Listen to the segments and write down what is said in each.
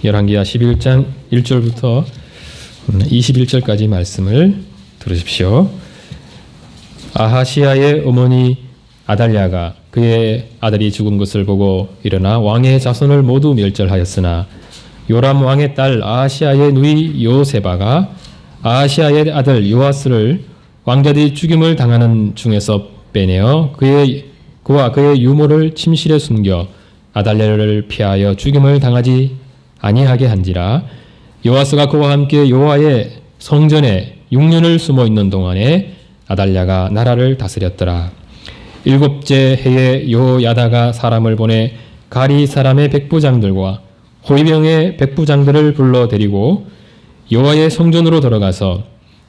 열왕기하 11장 1절부터 21절까지 말씀을 들으십시오. 아하시아의 어머니 아달랴가 그의 아들이 죽은 것을 보고 일어나 왕의 자손을 모두 멸절하였으나 요람 왕의 딸 아하시아의 누이 요세바가 아하시아의 아들 요아스를 왕자들이 죽임을 당하는 중에서 빼내어 그와 그의 유모를 침실에 숨겨 아달랴를 피하여 죽임을 당하지 아니하게 한지라. 요아스가 그와 함께 여호와의 성전에 6년을 숨어 있는 동안에 아달랴가 나라를 다스렸더라. 7째 해에 여호야다가 사람을 보내 가리 사람의 백부장들과 호위병의 백부장들을 불러 데리고 여호와의 성전으로 들어가서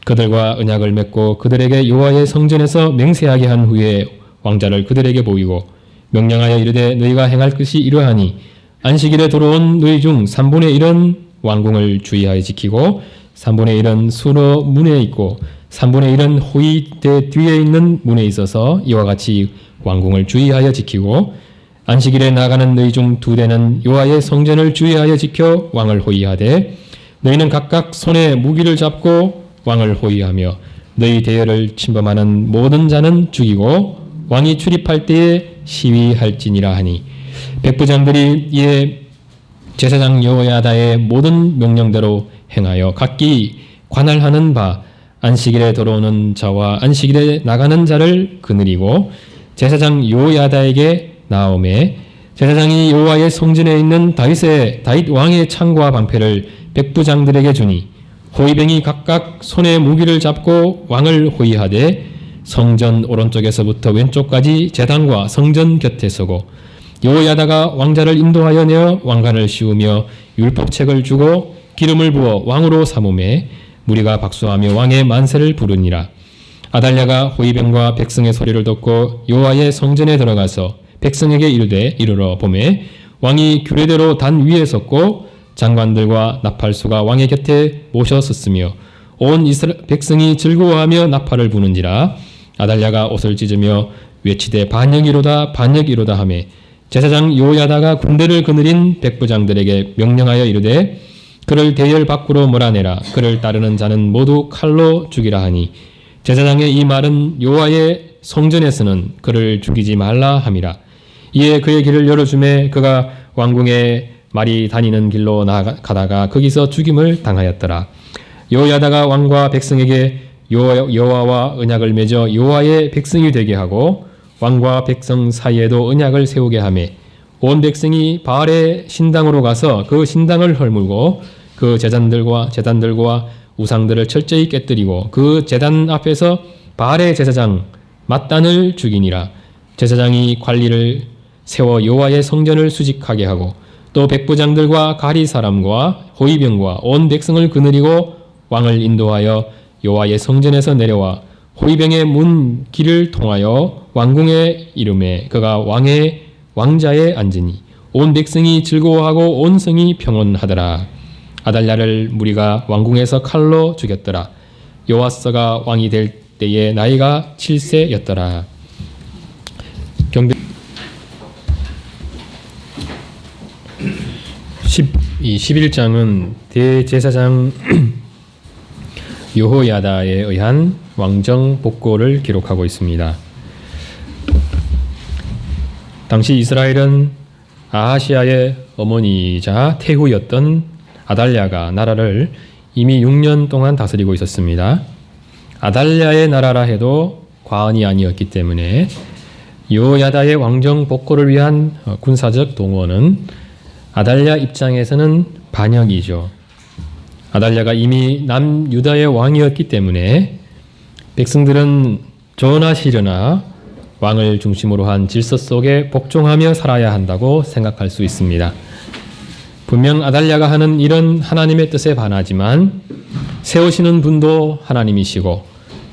그들과 언약을 맺고 그들에게 여호와의 성전에서 맹세하게 한 후에 왕자를 그들에게 보이고 명령하여 이르되 너희가 행할 것이 이러하니 안식일에 들어온 너희 중 3분의 1은 왕궁을 주의하여 지키고 3분의 1은 수로 문에 있고 3분의 1은 호위대 뒤에 있는 문에 있어서 이와 같이 왕궁을 주의하여 지키고 안식일에 나가는 너희 중 2대는 여호와의 성전을 주의하여 지켜 왕을 호위하되 너희는 각각 손에 무기를 잡고 왕을 호위하며 너희 대열을 침범하는 모든 자는 죽이고 왕이 출입할 때에 시위할지니라 하니 백부장들이 이에 제사장 여호야다의 모든 명령대로 행하여 각기 관할하는 바 안식일에 들어오는 자와 안식일에 나가는 자를 거느리고 제사장 여호야다에게 나오매 제사장이 여호와의 성전에 있는 다윗 왕의 창과 방패를 백부장들에게 주니 호위병이 각각 손에 무기를 잡고 왕을 호위하되 성전 오른쪽에서부터 왼쪽까지 제단과 성전 곁에 서고 여호야다가 왕자를 인도하여 내어 왕관을 씌우며 율법책을 주고 기름을 부어 왕으로 삼음에 무리가 박수하며 왕의 만세를 부르니라. 아달랴가 호위병과 백성의 소리를 듣고 여호와의 성전에 들어가서 백성에게 이르러 보매 왕이 규례대로 단 위에 섰고 장관들과 나팔수가 왕의 곁에 모셔 섰으며 온 이스라엘 백성이 즐거워하며 나팔을 부는지라. 아달랴가 옷을 찢으며 외치되 반역이로다 반역이로다 하매 제사장 여호야다가 군대를 거느린 백부장들에게 명령하여 이르되 그를 대열 밖으로 몰아내라. 그를 따르는 자는 모두 칼로 죽이라 하니 제사장의 이 말은 여호와의 성전에서는 그를 죽이지 말라 함이라. 이에 그의 길을 열어주매 그가 왕궁에 말이 다니는 길로 나가다가 거기서 죽임을 당하였더라. 여호야다가 왕과 백성에게 여호와와 언약을 맺어 여호와의 백성이 되게 하고 왕과 백성 사이에도 언약을 세우게 하매 온 백성이 바알의 신당으로 가서 그 신당을 헐물고 그 제단들과 우상들을 철저히 깨뜨리고 그 제단 앞에서 바알의 제사장 맏단을 죽이니라. 제사장이 관리를 세워 여호와의 성전을 수직하게 하고 또 백부장들과 가리 사람과 호위병과 온 백성을 거느리고 왕을 인도하여 여호와의 성전에서 내려와 호위병의 문 길을 통하여 왕궁에 이르매 그가 왕자에 앉으니 온 백성이 즐거워하고 온 성이 평온하더라. 아달랴를 무리가 왕궁에서 칼로 죽였더라. 요아스가 왕이 될 때에 나이가 7세였더라. 이 11장은 대제사장 여호야다에 의한 왕정 복고를 기록하고 있습니다. 당시 이스라엘은 아하시아의 어머니이자 태후였던 아달랴가 나라를 이미 6년 동안 다스리고 있었습니다. 아달랴의 나라라 해도 과언이 아니었기 때문에 여호야다의 왕정 복고를 위한 군사적 동원은 아달랴 입장에서는 반역이죠. 아달랴가 이미 남유다의 왕이었기 때문에 백성들은 저나 싫으나 왕을 중심으로 한 질서 속에 복종하며 살아야 한다고 생각할 수 있습니다. 분명 아달랴가 하는 일은 하나님의 뜻에 반하지만 세우시는 분도 하나님이시고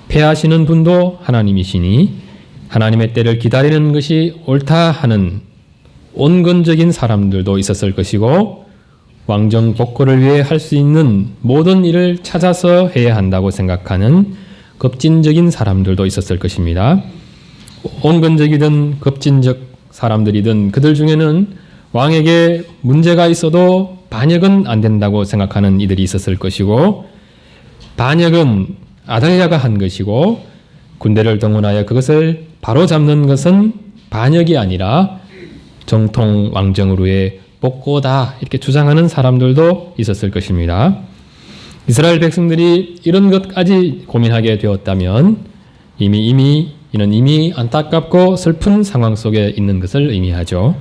폐하시는 분도 하나님이시니 하나님의 때를 기다리는 것이 옳다 하는 온건적인 사람들도 있었을 것이고 왕정 복고를 위해 할 수 있는 모든 일을 찾아서 해야 한다고 생각하는 급진적인 사람들도 있었을 것입니다. 온건적이든 급진적 사람들이든 그들 중에는 왕에게 문제가 있어도 반역은 안 된다고 생각하는 이들이 있었을 것이고, 반역은 아달랴가 한 것이고, 군대를 동원하여 그것을 바로잡는 것은 반역이 아니라 정통 왕정으로의 복고다, 이렇게 주장하는 사람들도 있었을 것입니다. 이스라엘 백성들이 이런 것까지 고민하게 되었다면 이는 이미 안타깝고 슬픈 상황 속에 있는 것을 의미하죠.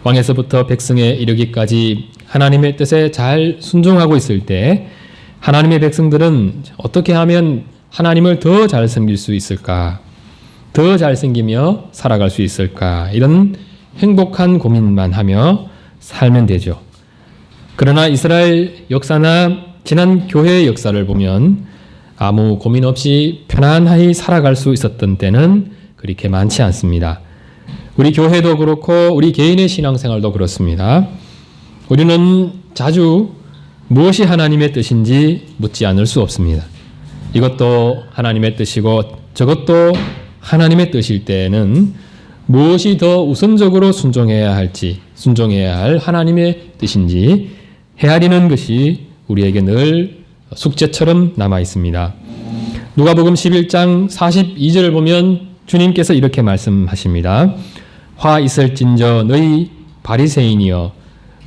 왕에서부터 백성에 이르기까지 하나님의 뜻에 잘 순종하고 있을 때 하나님의 백성들은 어떻게 하면 하나님을 더 잘 섬길 수 있을까? 더 잘 섬기며 살아갈 수 있을까? 이런 행복한 고민만 하며 살면 되죠. 그러나 이스라엘 역사나 지난 교회의 역사를 보면 아무 고민 없이 편안하게 살아갈 수 있었던 때는 그렇게 많지 않습니다. 우리 교회도 그렇고 우리 개인의 신앙생활도 그렇습니다. 우리는 자주 무엇이 하나님의 뜻인지 묻지 않을 수 없습니다. 이것도 하나님의 뜻이고 저것도 하나님의 뜻일 때에는 무엇이 더 우선적으로 순종해야 할 하나님의 뜻인지 헤아리는 것이 우리에게 늘 숙제처럼 남아 있습니다. 누가복음 11장 42절을 보면 주님께서 이렇게 말씀하십니다. 화 있을진저 너희 바리새인이여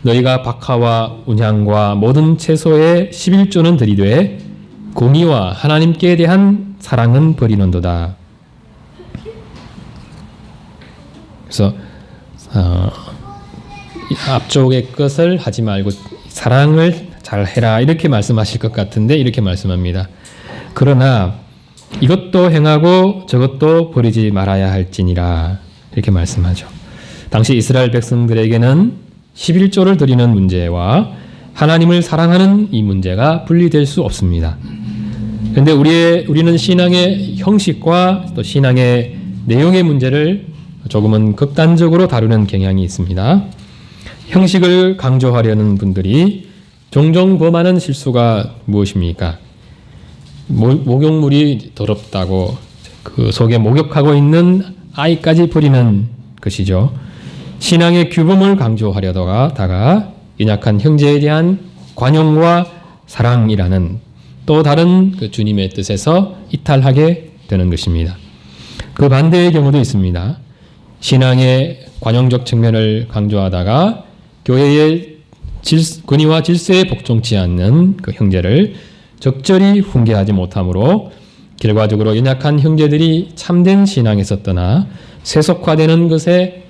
너희가 박하와 운향과 모든 채소의 11조는 드리되 공의와 하나님께 대한 사랑은 버리는도다. 그래서 앞쪽의 것을 하지 말고 사랑을 잘 해라 이렇게 말씀하실 것 같은데 이렇게 말씀합니다. 그러나 이것도 행하고 저것도 버리지 말아야 할지니라 이렇게 말씀하죠. 당시 이스라엘 백성들에게는 11조를 드리는 문제와 하나님을 사랑하는 이 문제가 분리될 수 없습니다. 그런데 우리는 신앙의 형식과 또 신앙의 내용의 문제를 조금은 극단적으로 다루는 경향이 있습니다. 형식을 강조하려는 분들이 종종 범하는 실수가 무엇입니까? 목욕물이 더럽다고 그 속에 목욕하고 있는 아이까지 버리는 것이죠. 신앙의 규범을 강조하려다가 연약한 형제에 대한 관용과 사랑이라는 또 다른 그 주님의 뜻에서 이탈하게 되는 것입니다. 그 반대의 경우도 있습니다. 신앙의 관용적 측면을 강조하다가 교회의 권위와 질서에 복종치 않는 그 형제를 적절히 훈계하지 못하므로 결과적으로 연약한 형제들이 참된 신앙에서 떠나 세속화되는 것에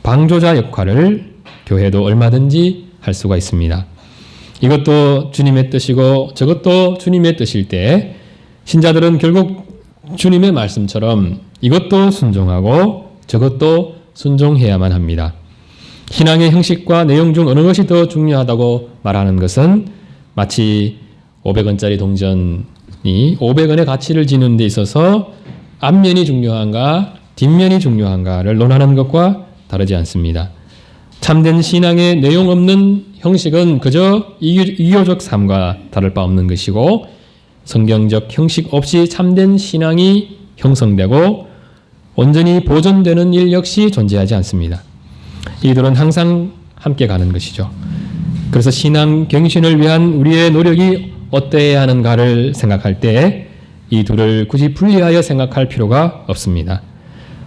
방조자 역할을 교회도 얼마든지 할 수가 있습니다. 이것도 주님의 뜻이고 저것도 주님의 뜻일 때 신자들은 결국 주님의 말씀처럼 이것도 순종하고 저것도 순종해야만 합니다. 신앙의 형식과 내용 중 어느 것이 더 중요하다고 말하는 것은 마치 500원짜리 동전이 500원의 가치를 지는 데 있어서 앞면이 중요한가 뒷면이 중요한가를 논하는 것과 다르지 않습니다. 참된 신앙의 내용 없는 형식은 그저 이교적 삶과 다를 바 없는 것이고 성경적 형식 없이 참된 신앙이 형성되고 온전히 보존되는 일 역시 존재하지 않습니다. 이들은 항상 함께 가는 것이죠. 그래서 신앙 갱신을 위한 우리의 노력이 어떠해야 하는가를 생각할 때 이 둘을 굳이 분리하여 생각할 필요가 없습니다.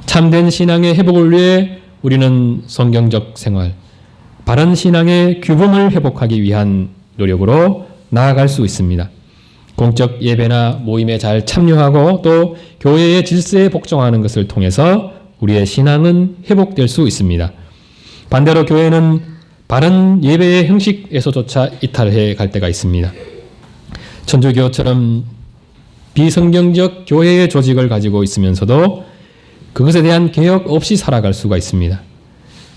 참된 신앙의 회복을 위해 우리는 성경적 생활, 바른 신앙의 규범을 회복하기 위한 노력으로 나아갈 수 있습니다. 공적 예배나 모임에 잘 참여하고 또 교회의 질서에 복종하는 것을 통해서 우리의 신앙은 회복될 수 있습니다. 반대로 교회는 바른 예배의 형식에서조차 이탈해 갈 때가 있습니다. 천주교처럼 비성경적 교회의 조직을 가지고 있으면서도 그것에 대한 개혁 없이 살아갈 수가 있습니다.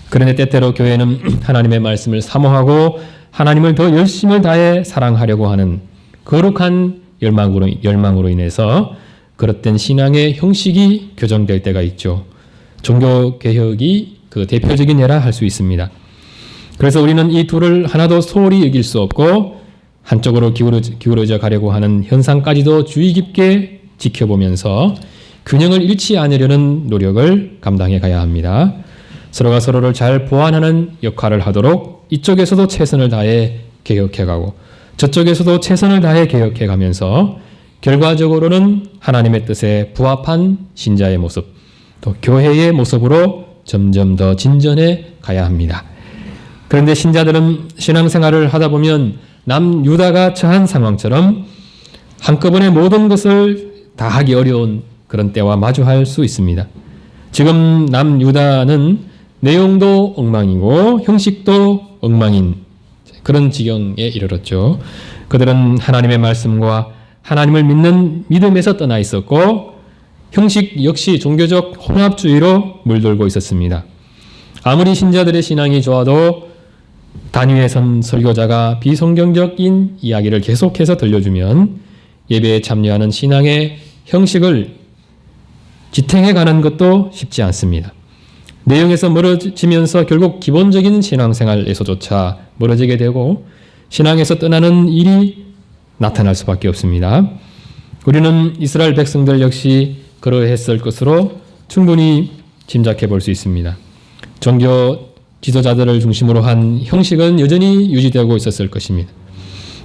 그런데 때때로 교회는 하나님의 말씀을 사모하고 하나님을 더 열심을 다해 사랑하려고 하는 거룩한 열망으로 인해서 그릇된 신앙의 형식이 교정될 때가 있죠. 종교개혁이 그 대표적인 예라 할 수 있습니다. 그래서 우리는 이 둘을 하나도 소홀히 여길 수 없고 한쪽으로 기울어져 가려고 하는 현상까지도 주의 깊게 지켜보면서 균형을 잃지 않으려는 노력을 감당해 가야 합니다. 서로가 서로를 잘 보완하는 역할을 하도록 이쪽에서도 최선을 다해 개혁해가고 저쪽에서도 최선을 다해 개혁해가면서 결과적으로는 하나님의 뜻에 부합한 신자의 모습, 또 교회의 모습으로 점점 더 진전해 가야 합니다. 그런데 신자들은 신앙생활을 하다 보면 남유다가 처한 상황처럼 한꺼번에 모든 것을 다 하기 어려운 그런 때와 마주할 수 있습니다. 지금 남유다는 내용도 엉망이고 형식도 엉망인 그런 지경에 이르렀죠. 그들은 하나님의 말씀과 하나님을 믿는 믿음에서 떠나 있었고 형식 역시 종교적 혼합주의로 물들고 있었습니다. 아무리 신자들의 신앙이 좋아도 단위에 선 설교자가 비성경적인 이야기를 계속해서 들려주면 예배에 참여하는 신앙의 형식을 지탱해가는 것도 쉽지 않습니다. 내용에서 멀어지면서 결국 기본적인 신앙생활에서조차 멀어지게 되고 신앙에서 떠나는 일이 나타날 수밖에 없습니다. 우리는 이스라엘 백성들 역시 그러했을 것으로 충분히 짐작해 볼 수 있습니다. 종교 지도자들을 중심으로 한 형식은 여전히 유지되고 있었을 것입니다.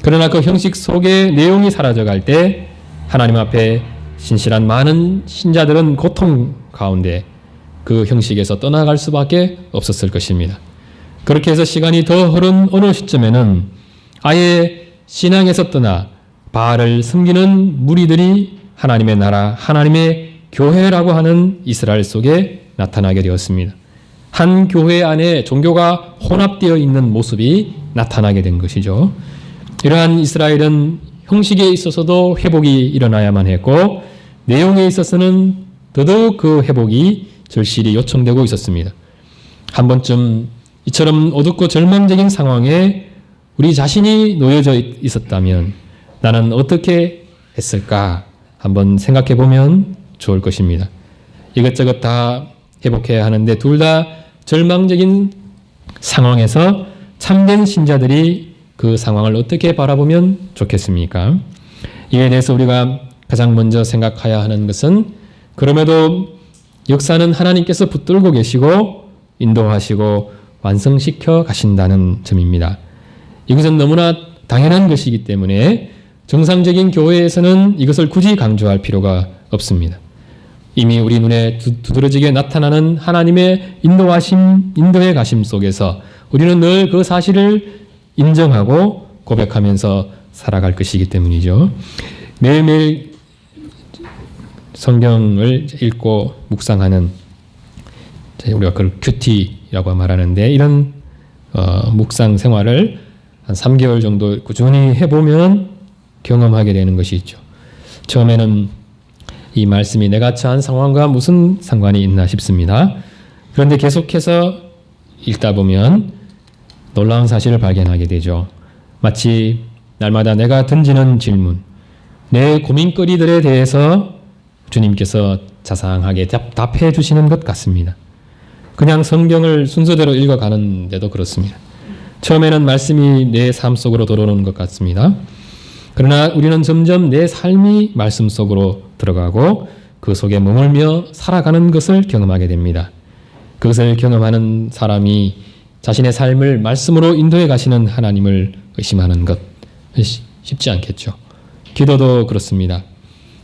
그러나 그 형식 속의 내용이 사라져갈 때 하나님 앞에 신실한 많은 신자들은 고통 가운데 그 형식에서 떠나갈 수밖에 없었을 것입니다. 그렇게 해서 시간이 더 흐른 어느 시점에는 아예 신앙에서 떠나 바알을 섬기는 무리들이 하나님의 나라, 하나님의 교회라고 하는 이스라엘 속에 나타나게 되었습니다. 한 교회 안에 종교가 혼합되어 있는 모습이 나타나게 된 것이죠. 이러한 이스라엘은 형식에 있어서도 회복이 일어나야만 했고 내용에 있어서는 더더욱 그 회복이 절실히 요청되고 있었습니다. 한 번쯤 이처럼 어둡고 절망적인 상황에 우리 자신이 놓여져 있었다면 나는 어떻게 했을까 한번 생각해 보면 좋을 것입니다. 이것저것 다 회복해야 하는데 둘 다 절망적인 상황에서 참된 신자들이 그 상황을 어떻게 바라보면 좋겠습니까? 이에 대해서 우리가 가장 먼저 생각해야 하는 것은 그럼에도 역사는 하나님께서 붙들고 계시고 인도하시고 완성시켜 가신다는 점입니다. 이것은 너무나 당연한 것이기 때문에 정상적인 교회에서는 이것을 굳이 강조할 필요가 없습니다. 이미 우리 눈에 두드러지게 나타나는 하나님의 인도하심, 인도의 가심 속에서 우리는 늘 그 사실을 인정하고 고백하면서 살아갈 것이기 때문이죠. 매일매일 성경을 읽고 묵상하는 우리가 그걸 큐티라고 말하는데 이런 묵상 생활을 한 3개월 정도 꾸준히 해보면 경험하게 되는 것이 있죠. 처음에는 이 말씀이 내가 처한 상황과 무슨 상관이 있나 싶습니다. 그런데 계속해서 읽다 보면 놀라운 사실을 발견하게 되죠. 마치 날마다 내가 던지는 질문, 내 고민거리들에 대해서 주님께서 자상하게 답해 주시는 것 같습니다. 그냥 성경을 순서대로 읽어가는데도 그렇습니다. 처음에는 말씀이 내 삶 속으로 들어오는 것 같습니다. 그러나 우리는 점점 내 삶이 말씀 속으로 들어가고 그 속에 머물며 살아가는 것을 경험하게 됩니다. 그것을 경험하는 사람이 자신의 삶을 말씀으로 인도해 가시는 하나님을 의심하는 것 쉽지 않겠죠. 기도도 그렇습니다.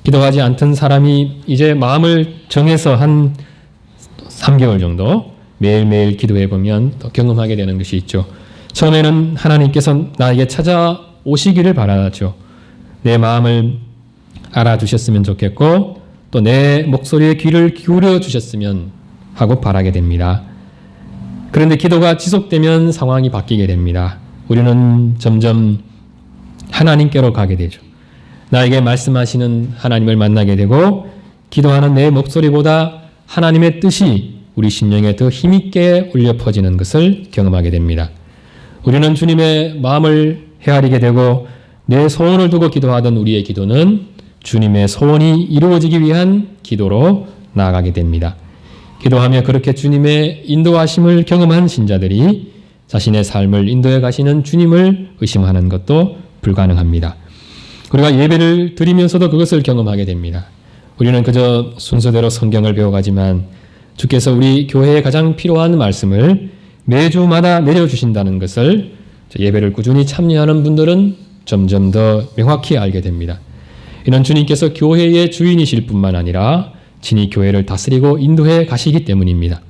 기도하지 않던 사람이 이제 마음을 정해서 한 3개월 정도 매일매일 기도해 보면 또 경험하게 되는 것이 있죠. 처음에는 하나님께서 나에게 찾아오시기를 바라죠. 내 마음을 알아주셨으면 좋겠고 또 내 목소리에 귀를 기울여 주셨으면 하고 바라게 됩니다. 그런데 기도가 지속되면 상황이 바뀌게 됩니다. 우리는 점점 하나님께로 가게 되죠. 나에게 말씀하시는 하나님을 만나게 되고 기도하는 내 목소리보다 하나님의 뜻이 우리 심령에 더 힘있게 울려 퍼지는 것을 경험하게 됩니다. 우리는 주님의 마음을 헤아리게 되고 내 소원을 두고 기도하던 우리의 기도는 주님의 소원이 이루어지기 위한 기도로 나아가게 됩니다. 기도하며 그렇게 주님의 인도하심을 경험한 신자들이 자신의 삶을 인도해 가시는 주님을 의심하는 것도 불가능합니다. 우리가 예배를 드리면서도 그것을 경험하게 됩니다. 우리는 그저 순서대로 성경을 배워가지만 주께서 우리 교회에 가장 필요한 말씀을 매주마다 내려주신다는 것을 예배를 꾸준히 참여하는 분들은 점점 더 명확히 알게 됩니다. 이는 주님께서 교회의 주인이실 뿐만 아니라 친히 교회를 다스리고 인도해 가시기 때문입니다.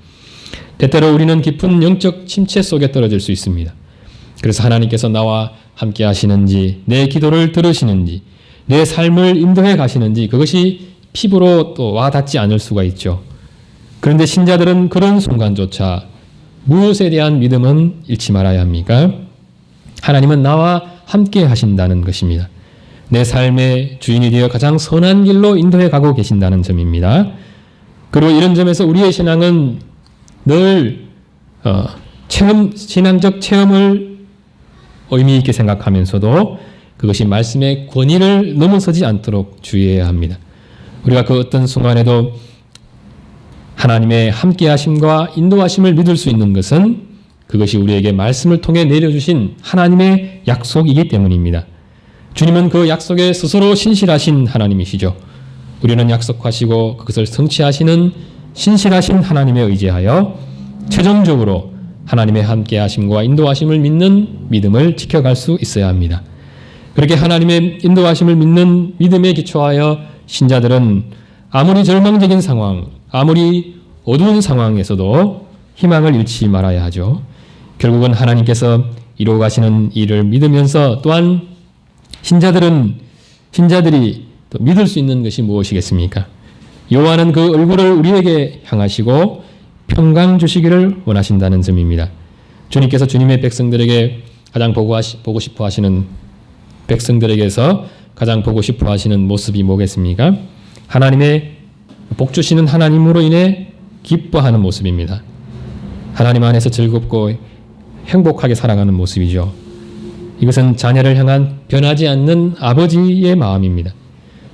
때때로 우리는 깊은 영적 침체 속에 떨어질 수 있습니다. 그래서 하나님께서 나와 함께 하시는지, 내 기도를 들으시는지, 내 삶을 인도해 가시는지 그것이 피부로 또 와닿지 않을 수가 있죠. 그런데 신자들은 그런 순간조차 무엇에 대한 믿음은 잃지 말아야 합니까? 하나님은 나와 함께 하신다는 것입니다. 내 삶의 주인이 되어 가장 선한 길로 인도해 가고 계신다는 점입니다. 그리고 이런 점에서 우리의 신앙은 늘 신앙적 체험을 의미 있게 생각하면서도 그것이 말씀의 권위를 넘어서지 않도록 주의해야 합니다. 우리가 그 어떤 순간에도 하나님의 함께하심과 인도하심을 믿을 수 있는 것은 그것이 우리에게 말씀을 통해 내려주신 하나님의 약속이기 때문입니다. 주님은 그 약속에 스스로 신실하신 하나님이시죠. 우리는 약속하시고 그것을 성취하시는 신실하신 하나님에 의지하여 최종적으로 하나님의 함께하심과 인도하심을 믿는 믿음을 지켜갈 수 있어야 합니다. 그렇게 하나님의 인도하심을 믿는 믿음에 기초하여 신자들은 아무리 절망적인 상황, 아무리 어두운 상황에서도 희망을 잃지 말아야 하죠. 결국은 하나님께서 이루어 가시는 일을 믿으면서 또한 신자들이 또 믿을 수 있는 것이 무엇이겠습니까? 여호와는 그 얼굴을 우리에게 향하시고 평강 주시기를 원하신다는 점입니다. 주님께서 주님의 백성들에게 가장 보고 싶어 하시는 백성들에게서 가장 보고 싶어 하시는 모습이 뭐겠습니까? 하나님의 복 주시는 하나님으로 인해 기뻐하는 모습입니다. 하나님 안에서 즐겁고 행복하게 살아가는 모습이죠. 이것은 자녀를 향한 변하지 않는 아버지의 마음입니다.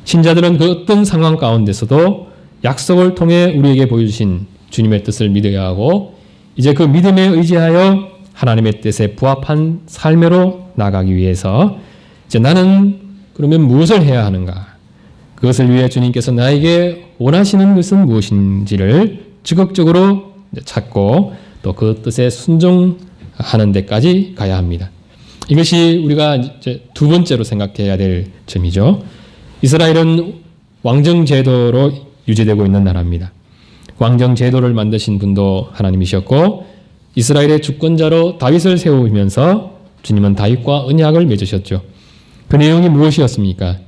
신자들은 그 어떤 상황 가운데서도 약속을 통해 우리에게 보여주신 주님의 뜻을 믿어야 하고 이제 그 믿음에 의지하여 하나님의 뜻에 부합한 삶으로 나가기 위해서 이제 나는 그러면 무엇을 해야 하는가? 그것을 위해 주님께서 나에게 원하시는 것은 무엇인지를 적극적으로 찾고 또 그 뜻에 순종하는 데까지 가야 합니다. 이것이 우리가 이제 두 번째로 생각해야 될 점이죠. 이스라엘은 왕정 제도로 유지되고 있는 나라입니다. 왕정 제도를 만드신 분도 하나님이셨고 이스라엘의 주권자로 다윗을 세우면서 주님은 다윗과 언약을 맺으셨죠. 그 내용이 무엇이었습니까?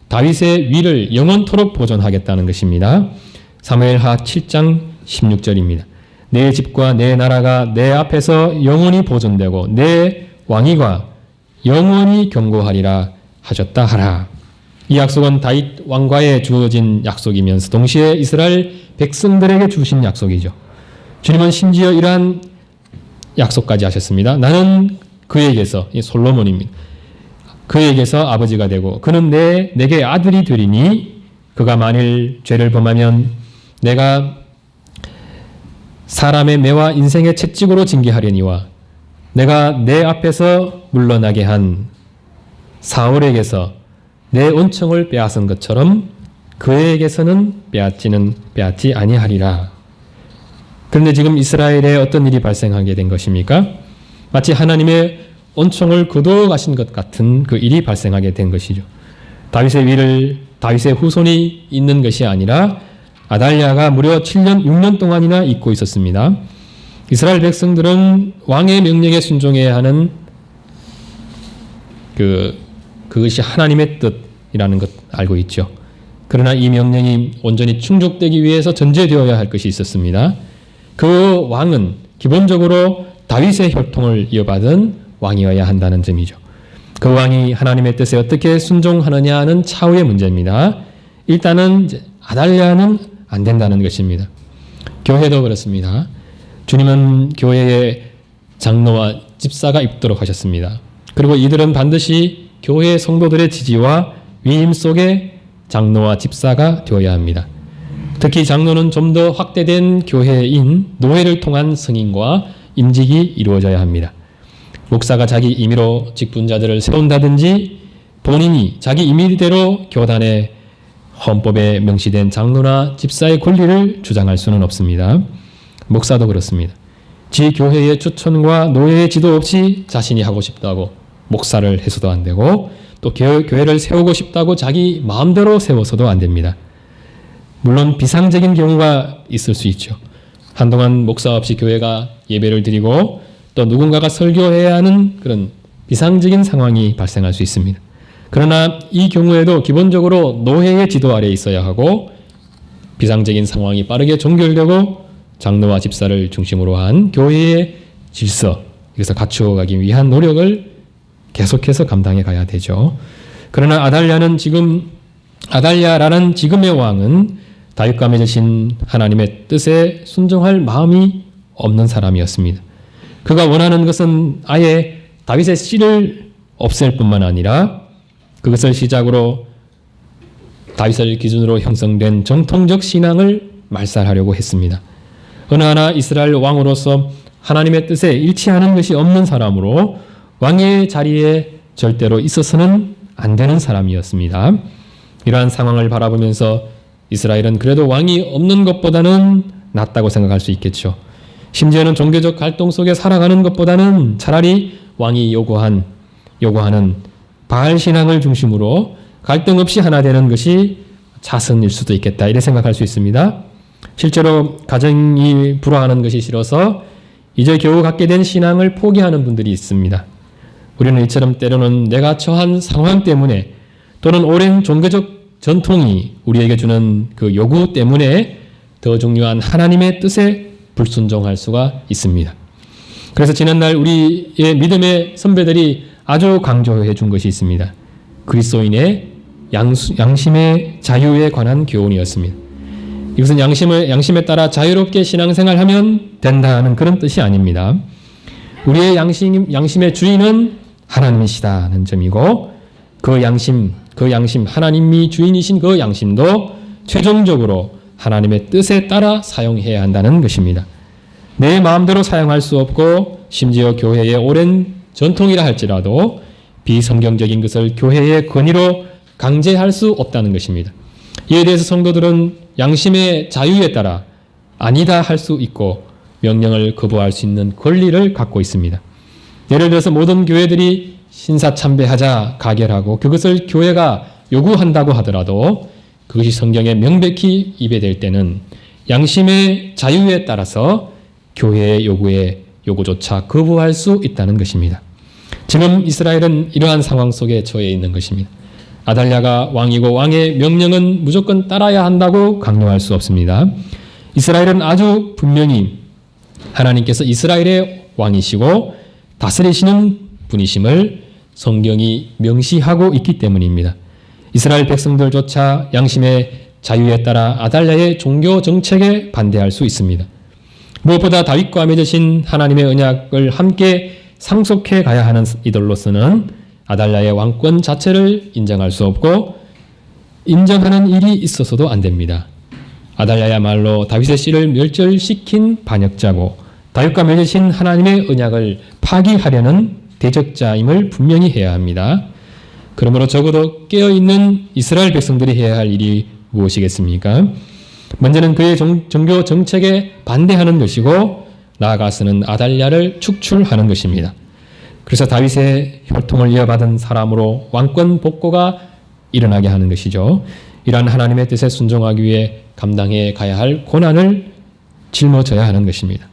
다윗의 위를 영원토록 보존하겠다는 것입니다. 사무엘하 7장 16절입니다. 내 집과 내 나라가 내 앞에서 영원히 보존되고 내 왕위가 영원히 경고하리라 하셨다 하라. 이 약속은 다윗 왕과에 주어진 약속이면서 동시에 이스라엘 백성들에게 주신 약속이죠. 주님은 심지어 이러한 약속까지 하셨습니다. 나는 그에게서, 이 솔로몬입니다. 그에게서 아버지가 되고 그는 내게 아들이 되리니 그가 만일 죄를 범하면 내가 사람의 매와 인생의 채찍으로 징계하려니와 내가 내 앞에서 물러나게 한 사울에게서 내 은총을 빼앗은 것처럼 그에게서는 빼앗지 아니하리라. 그런데 지금 이스라엘에 어떤 일이 발생하게 된 것입니까? 마치 하나님의 은총을 거두어가신 것 같은 그 일이 발생하게 된 것이죠. 다윗의 후손이 있는 것이 아니라 아달랴가 무려 6년 동안이나 있고 있었습니다. 이스라엘 백성들은 왕의 명령에 순종해야 하는 그것이 하나님의 뜻이라는 것 알고 있죠. 그러나 이 명령이 온전히 충족되기 위해서 전제되어야 할 것이 있었습니다. 그 왕은 기본적으로 다윗의 혈통을 이어받은 왕이어야 한다는 점이죠. 그 왕이 하나님의 뜻에 어떻게 순종하느냐는 차후의 문제입니다. 일단은 아달랴는 안 된다는 것입니다. 교회도 그렇습니다. 주님은 교회에 장로와 집사가 있도록 하셨습니다. 그리고 이들은 반드시 교회 성도들의 지지와 위임 속에 장로와 집사가 되어야 합니다. 특히 장로는 좀 더 확대된 교회인 노회를 통한 승인과 임직이 이루어져야 합니다. 목사가 자기 임의로 직분자들을 세운다든지 본인이 자기 임의대로 교단의 헌법에 명시된 장로나 집사의 권리를 주장할 수는 없습니다. 목사도 그렇습니다. 지 교회의 추천과 노예의 지도 없이 자신이 하고 싶다고 목사를 해서도 안 되고, 또 교회를 세우고 싶다고 자기 마음대로 세워서도 안 됩니다. 물론 비상적인 경우가 있을 수 있죠. 한동안 목사 없이 교회가 예배를 드리고 또 누군가가 설교해야 하는 그런 비상적인 상황이 발생할 수 있습니다. 그러나 이 경우에도 기본적으로 노예의 지도 아래에 있어야 하고, 비상적인 상황이 빠르게 종결되고 장로와 집사를 중심으로 한 교회의 질서, 그래서 갖추어가기 위한 노력을 계속해서 감당해 가야 되죠. 그러나 아달랴라는 지금의 왕은 다윗과 맺으신 하나님의 뜻에 순종할 마음이 없는 사람이었습니다. 그가 원하는 것은 아예 다윗의 씨를 없앨 뿐만 아니라 그것을 시작으로 다윗을 기준으로 형성된 정통적 신앙을 말살하려고 했습니다. 어느 하나 이스라엘 왕으로서 하나님의 뜻에 일치하는 것이 없는 사람으로 왕의 자리에 절대로 있어서는 안 되는 사람이었습니다. 이러한 상황을 바라보면서 이스라엘은 그래도 왕이 없는 것보다는 낫다고 생각할 수 있겠죠. 심지어는 종교적 갈등 속에 살아가는 것보다는 차라리 왕이 요구하는 바알 신앙을 중심으로 갈등 없이 하나 되는 것이 자선일 수도 있겠다, 이렇게 생각할 수 있습니다. 실제로 가정이 불화하는 것이 싫어서 이제 겨우 갖게 된 신앙을 포기하는 분들이 있습니다. 우리는 이처럼 때로는 내가 처한 상황 때문에 또는 오랜 종교적 전통이 우리에게 주는 그 요구 때문에 더 중요한 하나님의 뜻에 불순종할 수가 있습니다. 그래서 지난날 우리의 믿음의 선배들이 아주 강조해 준 것이 있습니다. 그리스도인의 양심의 자유에 관한 교훈이었습니다. 이것은 양심에 따라 자유롭게 신앙생활하면 된다는 그런 뜻이 아닙니다. 우리의 양심의 주인은 하나님이시다는 점이고, 그 양심 하나님이 주인이신 그 양심도 최종적으로 하나님의 뜻에 따라 사용해야 한다는 것입니다. 내 마음대로 사용할 수 없고, 심지어 교회의 오랜 전통이라 할지라도 비성경적인 것을 교회의 권위로 강제할 수 없다는 것입니다. 이에 대해서 성도들은 양심의 자유에 따라 아니다 할 수 있고 명령을 거부할 수 있는 권리를 갖고 있습니다. 예를 들어서 모든 교회들이 신사참배하자 가결하고 그것을 교회가 요구한다고 하더라도 그것이 성경에 명백히 입에될 때는 양심의 자유에 따라서 교회의 요구조차 거부할 수 있다는 것입니다. 지금 이스라엘은 이러한 상황 속에 처해 있는 것입니다. 아달랴가 왕이고 왕의 명령은 무조건 따라야 한다고 강요할 수 없습니다. 이스라엘은 아주 분명히 하나님께서 이스라엘의 왕이시고 다스리시는 분이심을 성경이 명시하고 있기 때문입니다. 이스라엘 백성들조차 양심의 자유에 따라 아달랴의 종교 정책에 반대할 수 있습니다. 무엇보다 다윗과 맺으신 하나님의 언약을 함께 상속해 가야 하는 이들로서는 아달랴의 왕권 자체를 인정할 수 없고 인정하는 일이 있어서도 안 됩니다. 아달랴야말로 다윗의 씨를 멸절시킨 반역자고 다윗과 맺으신 하나님의 언약을 파기하려는 대적자임을 분명히 해야 합니다. 그러므로 적어도 깨어있는 이스라엘 백성들이 해야 할 일이 무엇이겠습니까? 먼저는 그의 종교 정책에 반대하는 것이고 나아가서는 아달랴를 축출하는 것입니다. 그래서 다윗의 혈통을 이어받은 사람으로 왕권 복고가 일어나게 하는 것이죠. 이러한 하나님의 뜻에 순종하기 위해 감당해 가야 할 고난을 짊어져야 하는 것입니다.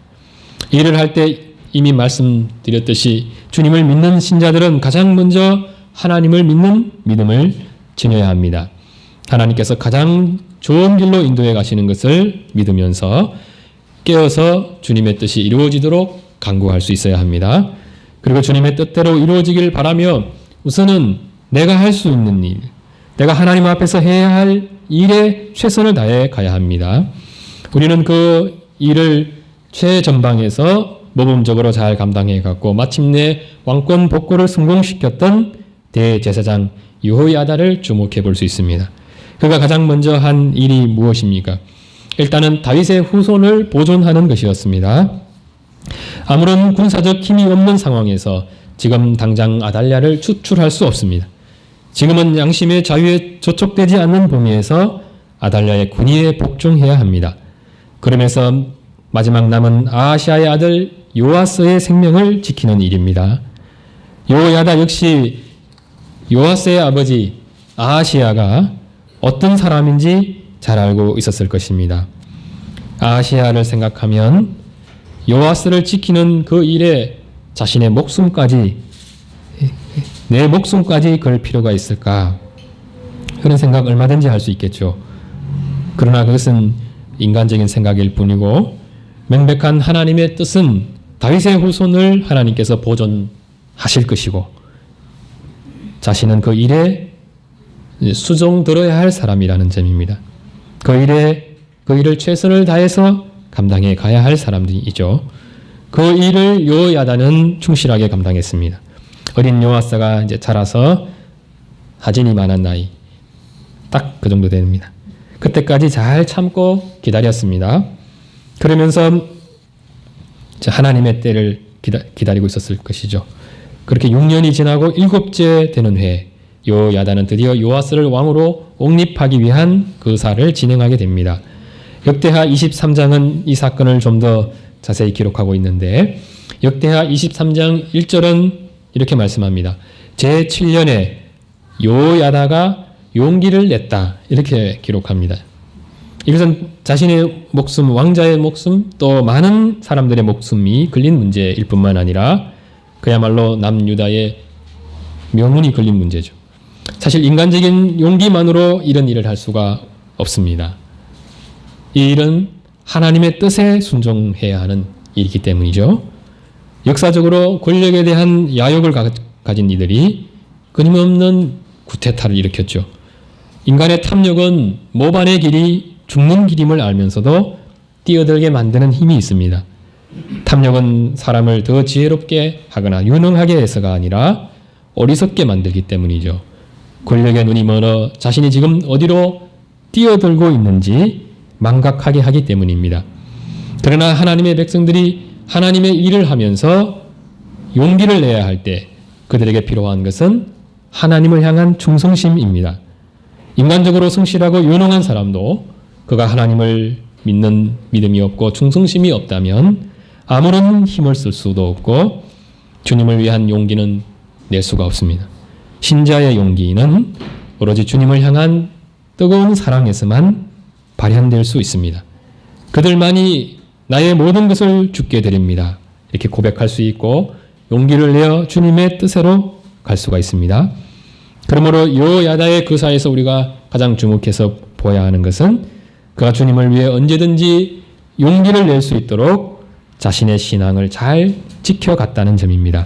일을 할 때 이미 말씀드렸듯이 주님을 믿는 신자들은 가장 먼저 하나님을 믿는 믿음을 지녀야 합니다. 하나님께서 가장 좋은 길로 인도해 가시는 것을 믿으면서 깨어서 주님의 뜻이 이루어지도록 간구할 수 있어야 합니다. 그리고 주님의 뜻대로 이루어지길 바라며 우선은 내가 할 수 있는 일, 내가 하나님 앞에서 해야 할 일에 최선을 다해 가야 합니다. 우리는 그 일을 최전방에서 모범적으로 잘 감당해 갔고 마침내 왕권 복고를 성공시켰던 대제사장 여호야다를 주목해 볼 수 있습니다. 그가 가장 먼저 한 일이 무엇입니까? 일단은 다윗의 후손을 보존하는 것이었습니다. 아무런 군사적 힘이 없는 상황에서 지금 당장 아달랴를 추출할 수 없습니다. 지금은 양심의 자유에 저촉되지 않는 범위에서 아달랴의 군의에 복종해야 합니다. 그러면서 마지막 남은 아하시아의 아들 요아스의 생명을 지키는 일입니다. 요야다 역시 요아스의 아버지 아하시야가 어떤 사람인지 잘 알고 있었을 것입니다. 아하시야를 생각하면 요아스를 지키는 그 일에 자신의 목숨까지, 내 목숨까지 걸 필요가 있을까? 그런 생각 얼마든지 할 수 있겠죠. 그러나 그것은 인간적인 생각일 뿐이고 명백한 하나님의 뜻은 다윗의 후손을 하나님께서 보존하실 것이고 자신은 그 일에 수종 들어야 할 사람이라는 점입니다. 그 일을 최선을 다해서 감당해 가야 할 사람들이죠. 그 일을 요야다는 충실하게 감당했습니다. 어린 요아스가 이제 자라서 하진이 많은 나이, 딱 그 정도 됩니다. 그때까지 잘 참고 기다렸습니다. 그러면서 하나님의 때를 기다리고 있었을 것이죠. 그렇게 6년이 지나고 7째 되는 해, 요야다는 드디어 요아스를 왕으로 옹립하기 위한 거사를 진행하게 됩니다. 역대하 23장은 이 사건을 좀 더 자세히 기록하고 있는데 역대하 23장 1절은 이렇게 말씀합니다. 제7년에 요야다가 용기를 냈다. 이렇게 기록합니다. 이것은 자신의 목숨, 왕자의 목숨, 또 많은 사람들의 목숨이 걸린 문제일 뿐만 아니라 그야말로 남유다의 명운이 걸린 문제죠. 사실 인간적인 용기만으로 이런 일을 할 수가 없습니다. 이 일은 하나님의 뜻에 순종해야 하는 일이기 때문이죠. 역사적으로 권력에 대한 야욕을 가진 이들이 끊임없는 구태타를 일으켰죠. 인간의 탐욕은 모반의 길이 죽는 길임을 알면서도 뛰어들게 만드는 힘이 있습니다. 탐욕은 사람을 더 지혜롭게 하거나 유능하게 해서가 아니라 어리석게 만들기 때문이죠. 권력의 눈이 멀어 자신이 지금 어디로 뛰어들고 있는지 망각하게 하기 때문입니다. 그러나 하나님의 백성들이 하나님의 일을 하면서 용기를 내야 할 때 그들에게 필요한 것은 하나님을 향한 충성심입니다. 인간적으로 성실하고 유능한 사람도 그가 하나님을 믿는 믿음이 없고 충성심이 없다면 아무런 힘을 쓸 수도 없고 주님을 위한 용기는 낼 수가 없습니다. 신자의 용기는 오로지 주님을 향한 뜨거운 사랑에서만 발현될 수 있습니다. 그들만이 나의 모든 것을 주께 드립니다. 이렇게 고백할 수 있고 용기를 내어 주님의 뜻으로 갈 수가 있습니다. 그러므로 요야다의 거사에서 우리가 가장 주목해서 보아야 하는 것은 그가 주님을 위해 언제든지 용기를 낼 수 있도록 자신의 신앙을 잘 지켜갔다는 점입니다.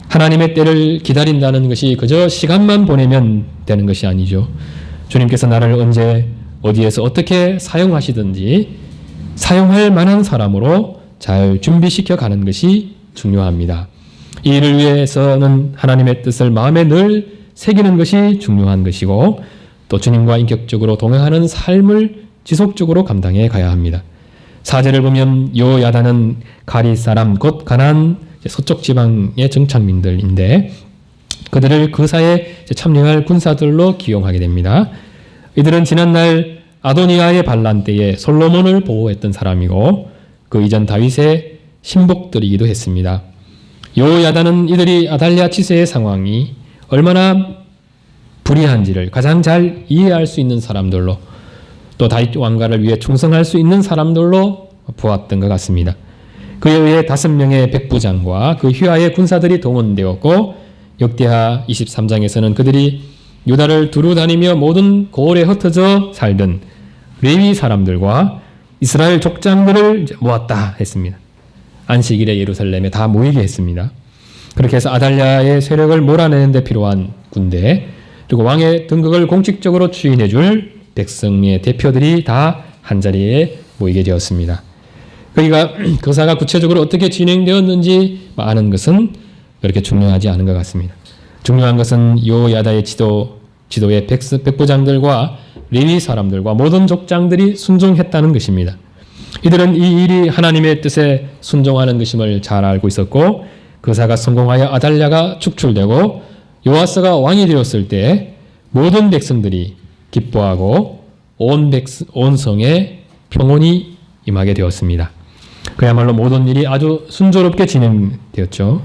하나님의 때를 기다린다는 것이 그저 시간만 보내면 되는 것이 아니죠. 주님께서 나를 언제 어디에서 어떻게 사용하시든지 사용할 만한 사람으로 잘 준비시켜 가는 것이 중요합니다. 이 일을 위해서는 하나님의 뜻을 마음에 늘 새기는 것이 중요한 것이고 또 주님과 인격적으로 동행하는 삶을 지속적으로 감당해 가야 합니다. 4절을 보면 요야다는 가리 사람 곧 가나안 서쪽 지방의 정착민들인데 그들을 거사에 참여할 군사들로 기용하게 됩니다. 이들은 지난날 아도니아의 반란 때에 솔로몬을 보호했던 사람이고 그 이전 다윗의 신복들이기도 했습니다. 요야다는 이들이 아달랴 치세의 상황이 얼마나 불의한지를 가장 잘 이해할 수 있는 사람들로 또 다윗 왕가를 위해 충성할 수 있는 사람들로 보았던 것 같습니다. 그에 의해 5명의 백부장과 그 휘하의 군사들이 동원되었고 역대하 23장에서는 그들이 유다를 두루 다니며 모든 고을에 흩어져 살던 레위 사람들과 이스라엘 족장들을 모았다 했습니다. 안식일에 예루살렘에 다 모이게 했습니다. 그렇게 해서 아달랴의 세력을 몰아내는 데 필요한 군대 그리고 왕의 등극을 공식적으로 추인해 줄 백성의 대표들이 다 한자리에 모이게 되었습니다. 그러니까 거사가 구체적으로 어떻게 진행되었는지 아는 것은 그렇게 중요하지 않은 것 같습니다. 중요한 것은 요야다의 지도의 백부장들과 레위 사람들과 모든 족장들이 순종했다는 것입니다. 이들은 이 일이 하나님의 뜻에 순종하는 것임을 잘 알고 있었고 거사가 성공하여 아달랴가 축출되고 요아스가 왕이 되었을 때 모든 백성들이 기뻐하고 온 성에 평온이 임하게 되었습니다. 그야말로 모든 일이 아주 순조롭게 진행되었죠.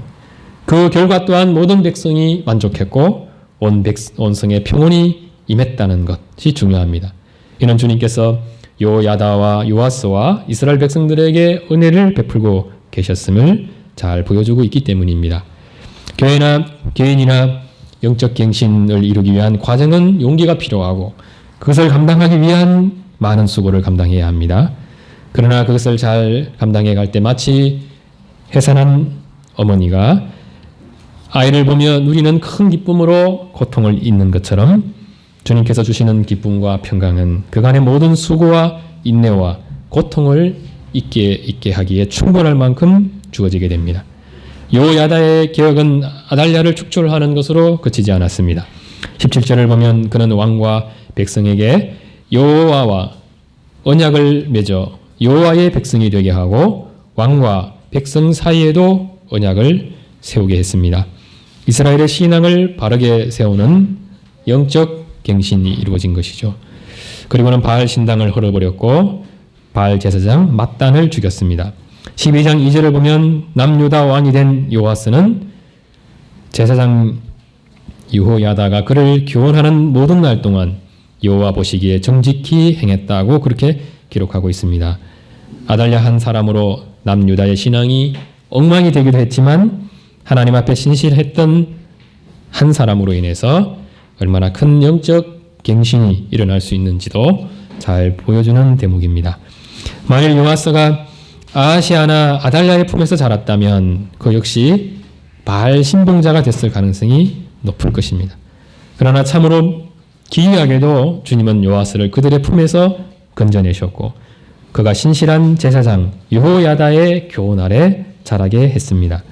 그 결과 또한 모든 백성이 만족했고 온 성에 평온이 임했다는 것이 중요합니다. 이는 주님께서 요야다와 요아스와 이스라엘 백성들에게 은혜를 베풀고 계셨음을 잘 보여주고 있기 때문입니다. 교회나 개인이나 영적 갱신을 이루기 위한 과정은 용기가 필요하고 그것을 감당하기 위한 많은 수고를 감당해야 합니다. 그러나 그것을 잘 감당해 갈 때 마치 해산한 어머니가 아이를 보며 누리는 큰 기쁨으로 고통을 잊는 것처럼 주님께서 주시는 기쁨과 평강은 그간의 모든 수고와 인내와 고통을 잊게 하기에 충분할 만큼 주어지게 됩니다. 요야다의 개혁은 아달랴를 축출하는 것으로 그치지 않았습니다. 17절을 보면 그는 왕과 백성에게 여호와와 언약을 맺어 여호와의 백성이 되게 하고 왕과 백성 사이에도 언약을 세우게 했습니다. 이스라엘의 신앙을 바르게 세우는 영적 갱신이 이루어진 것이죠. 그리고는 바알 신당을 헐어버렸고 바알 제사장 mat단을 죽였습니다. 12장 2절을 보면 남유다 왕이 된 요아스는 제사장 여호야다가 그를 교훈하는 모든 날 동안 여호와 보시기에 정직히 행했다고 그렇게 기록하고 있습니다. 아달랴 한 사람으로 남유다의 신앙이 엉망이 되기도 했지만 하나님 앞에 신실했던 한 사람으로 인해서 얼마나 큰 영적 갱신이 일어날 수 있는지도 잘 보여주는 대목입니다. 만일 요아스가 아하시아나 아달랴의 품에서 자랐다면 그 역시 바알 신봉자가 됐을 가능성이 높을 것입니다. 그러나 참으로 기이하게도 주님은 요아스를 그들의 품에서 건져내셨고 그가 신실한 제사장 여호야다의 교훈 아래 자라게 했습니다.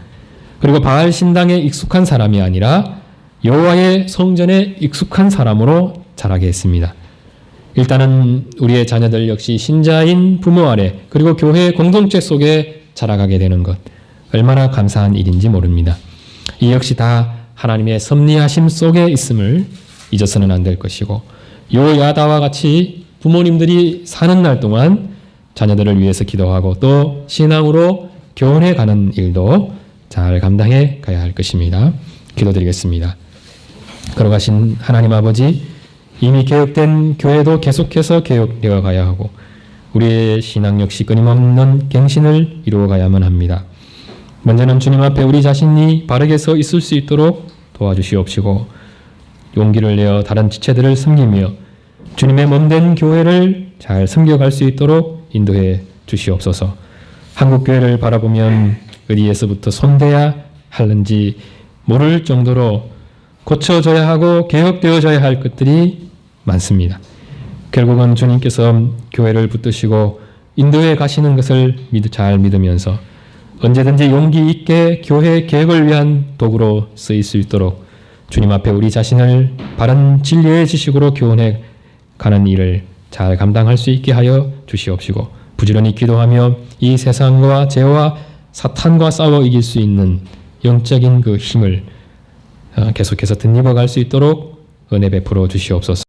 그리고 바알 신당에 익숙한 사람이 아니라 여호와의 성전에 익숙한 사람으로 자라게 했습니다. 일단은 우리의 자녀들 역시 신자인 부모 아래 그리고 교회 공동체 속에 자라가게 되는 것 얼마나 감사한 일인지 모릅니다. 이 역시 다 하나님의 섭리하심 속에 있음을 잊어서는 안 될 것이고 요야다와 같이 부모님들이 사는 날 동안 자녀들을 위해서 기도하고 또 신앙으로 교훈해 가는 일도 잘 감당해 가야 할 것입니다. 기도드리겠습니다. 걸어가신 하나님 아버지, 이미 개혁된 교회도 계속해서 개혁되어 가야 하고 우리의 신앙 역시 끊임없는 갱신을 이루어 가야만 합니다. 먼저는 주님 앞에 우리 자신이 바르게 서 있을 수 있도록 도와주시옵시고 용기를 내어 다른 지체들을 섬기며 주님의 몸된 교회를 잘 섬겨갈 수 있도록 인도해 주시옵소서. 한국교회를 바라보면 어디에서부터 손대야 하는지 모를 정도로 고쳐져야 하고 개혁되어져야 할 것들이 많습니다. 결국은 주님께서 교회를 붙드시고 인도해 가시는 것을 잘 믿으면서 언제든지 용기 있게 교회 개혁을 위한 도구로 쓰일 수 있도록 주님 앞에 우리 자신을 바른 진리의 지식으로 교훈해 가는 일을 잘 감당할 수 있게 하여 주시옵시고 부지런히 기도하며 이 세상과 죄와 사탄과 싸워 이길 수 있는 영적인 그 힘을 계속해서 덧입어 갈 수 있도록 은혜 베풀어 주시옵소서.